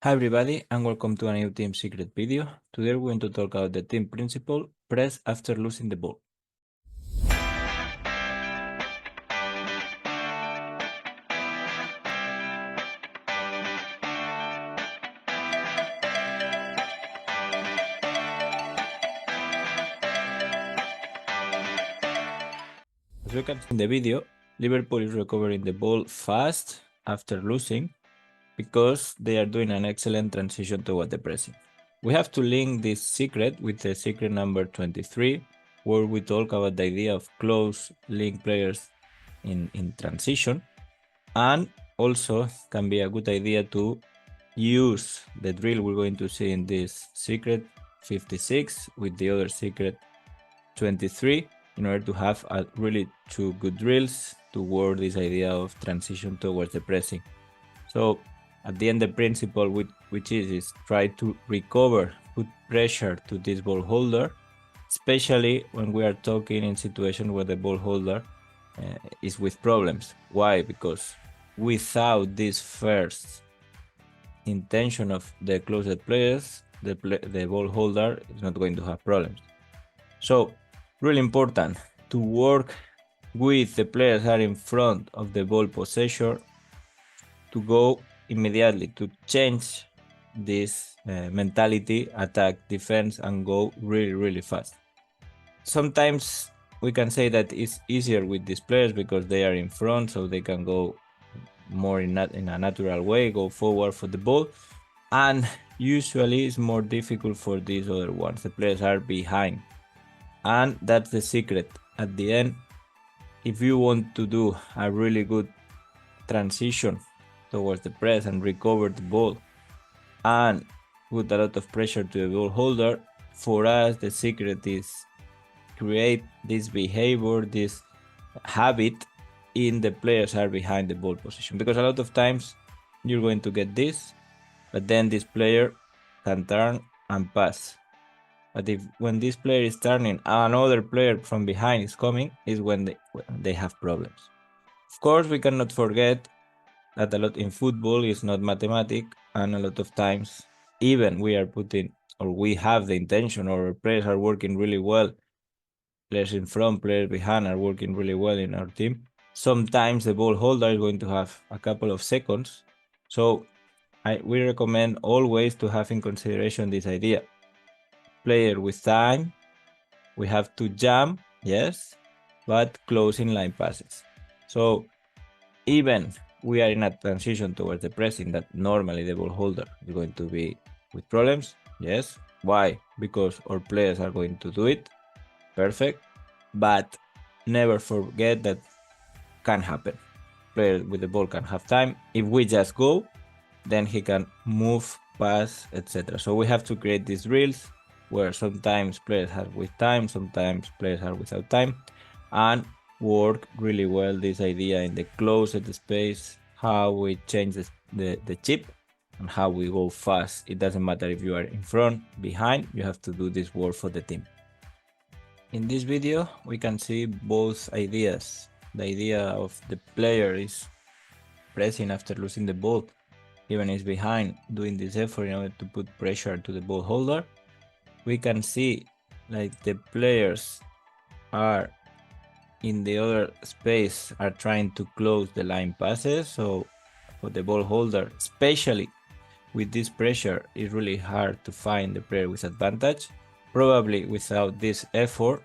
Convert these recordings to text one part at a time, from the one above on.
Hi everybody and welcome to a new team secret video. Today we're going to talk about the team principle, press after losing the ball. As you can see in the video, Liverpool is recovering the ball fast after losing because they are doing an excellent transition toward the pressing. We have to link this secret with the secret number 23, where we talk about the idea of close link players in transition, and also can be a good idea to use the drill we're going to see in this secret 56 with the other secret 23 in order to have really two good drills toward this idea of transition towards the pressing. So at the end, the principle which is try to recover, put pressure to this ball holder, especially when we are talking in situations where the ball holder is with problems. Why? Because without this first intention of the closest players, the ball holder is not going to have problems. So really important to work with the players that are in front of the ball possessor to go immediately to change this mentality, attack, defense, and go really fast. Sometimes we can say that it's easier with these players because they are in front, so they can go more in a natural way, go forward for the ball, and usually it's more difficult for these other ones. The players are behind, and that's the secret. At the end, if you want to do a really good transition towards the press and recover the ball and put a lot of pressure to the ball holder, for us the secret is create this behavior, this habit in the players are behind the ball position, because a lot of times you're going to get this, but then this player can turn and pass. But when this player is turning, another player from behind is coming, is when they have problems. Of course, we cannot forget that a lot in football is not mathematic, and a lot of times even we are putting, or we have the intention, or our players are working really well, players in front, players behind are working really well in our team. Sometimes the ball holder is going to have a couple of seconds, so we recommend always to have in consideration this idea. Player with time, we have to jump, yes, but closing line passes. So even we are in a transition towards the pressing that normally the ball holder is going to be with problems, yes. Why? Because our players are going to do it perfect, but never forget that can happen. Player with the ball can have time. If we just go, then he can move, pass, etc. So we have to create these drills where sometimes players are with time, sometimes players are without time, and work really well this idea in the closed space, how we change the chip and how we go fast. It doesn't matter if you are in front, behind, you have to do this work for the team. In this video, we can see both ideas. The idea of the player is pressing after losing the ball, even is behind, doing this effort in order to put pressure to the ball holder. We can see like the players are in the other space are trying to close the line passes. So for the ball holder, especially with this pressure, it's really hard to find the player with advantage. Probably without this effort,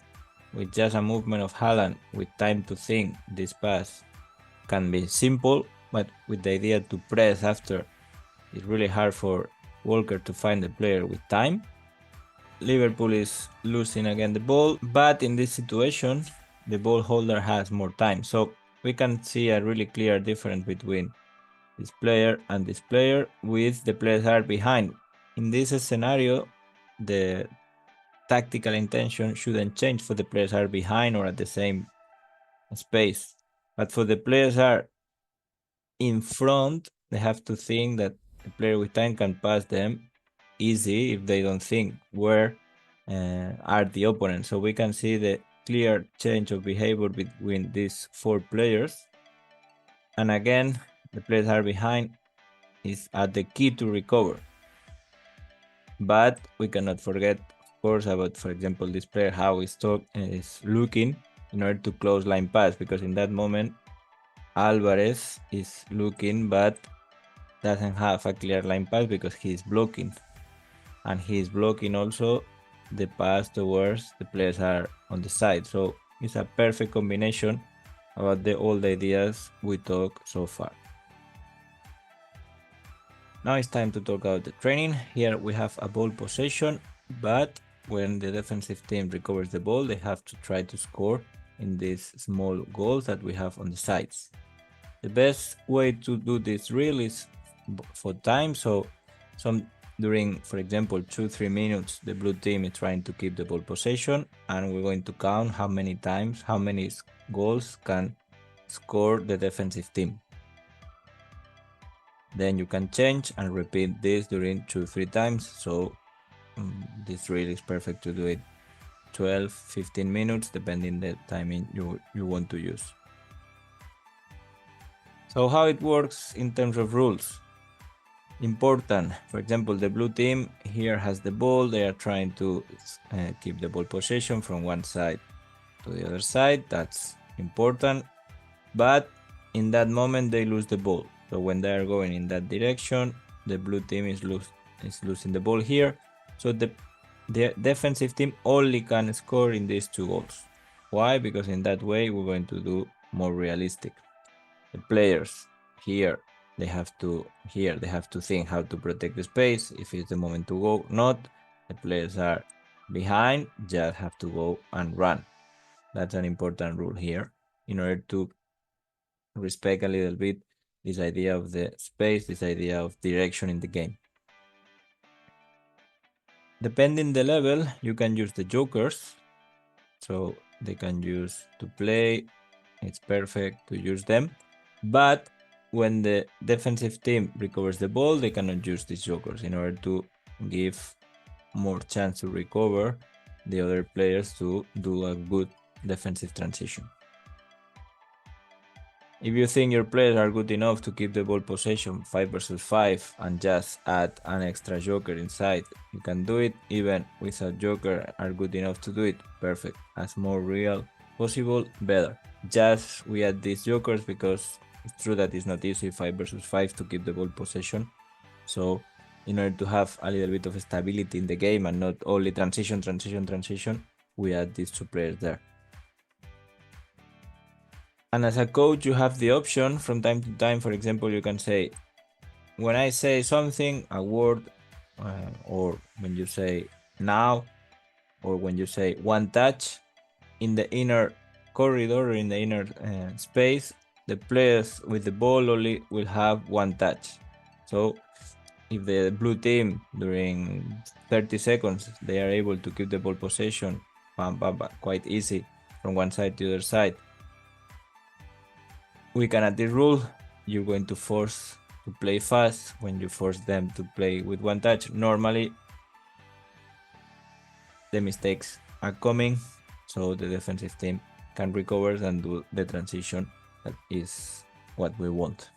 with just a movement of Haaland with time to think, this pass can be simple, but with the idea to press after, it's really hard for Walker to find the player with time. Liverpool is losing again the ball, but in this situation, the ball holder has more time. So we can see a really clear difference between this player and this player with the players that are behind. In this scenario, the tactical intention shouldn't change for the players that are behind or at the same space. But for the players that are in front, they have to think that the player with time can pass them easy if they don't think where are the opponents. So we can see the clear change of behavior between these four players. And again, the players are behind is at the key to recover. But we cannot forget, of course, about, for example, this player, how is looking in order to close line pass, because in that moment, Alvarez is looking but doesn't have a clear line pass because he is blocking. And he is blocking also the pass towards the players are on the side. So it's a perfect combination about all the ideas we talked so far. Now it's time to talk about the training. Here we have a ball possession, but when the defensive team recovers the ball, they have to try to score in these small goals that we have on the sides. The best way to do this drill is for time. So during, for example, 2-3 minutes, the blue team is trying to keep the ball possession, and we're going to count how many times, how many goals can score the defensive team. Then you can change and repeat this during 2-3 times. So this drill is perfect to do it 12-15 minutes, depending the timing you want to use. So how it works in terms of rules. Important, for example, the blue team here has the ball. They are trying to keep the ball possession from one side to the other side. That's important. But in that moment, they lose the ball. So when they are going in that direction, the blue team is losing the ball here. So the defensive team only can score in these 2 goals. Why? Because in that way, we're going to do more realistic. The players here, they have to think how to protect the space, if it's the moment to go. Not the players are behind, just have to go and run. That's an important rule here in order to respect a little bit this idea of the space, this idea of direction in the game. Depending the level, you can use the jokers, so they can use to play. It's perfect to use them, but when the defensive team recovers the ball, they cannot use these jokers in order to give more chance to recover the other players to do a good defensive transition. If you think your players are good enough to keep the ball possession 5 versus 5 and just add an extra joker inside, you can do it. Even without joker are good enough to do it, perfect. As more real possible, better. Just we add these jokers because it's true that it's not easy 5 versus 5 to keep the ball possession. So in order to have a little bit of stability in the game and not only transition, we add these 2 players there. And as a coach, you have the option from time to time. For example, you can say, when I say something, a word, or when you say now, or when you say one touch, in the inner corridor or in the inner space, the players with the ball only will have one touch. So if the blue team during 30 seconds, they are able to keep the ball possession quite easy from one side to the other side, we can add this rule. You're going to force to play fast. When you force them to play with one touch, normally the mistakes are coming, so the defensive team can recover and do the transition. That is what we want.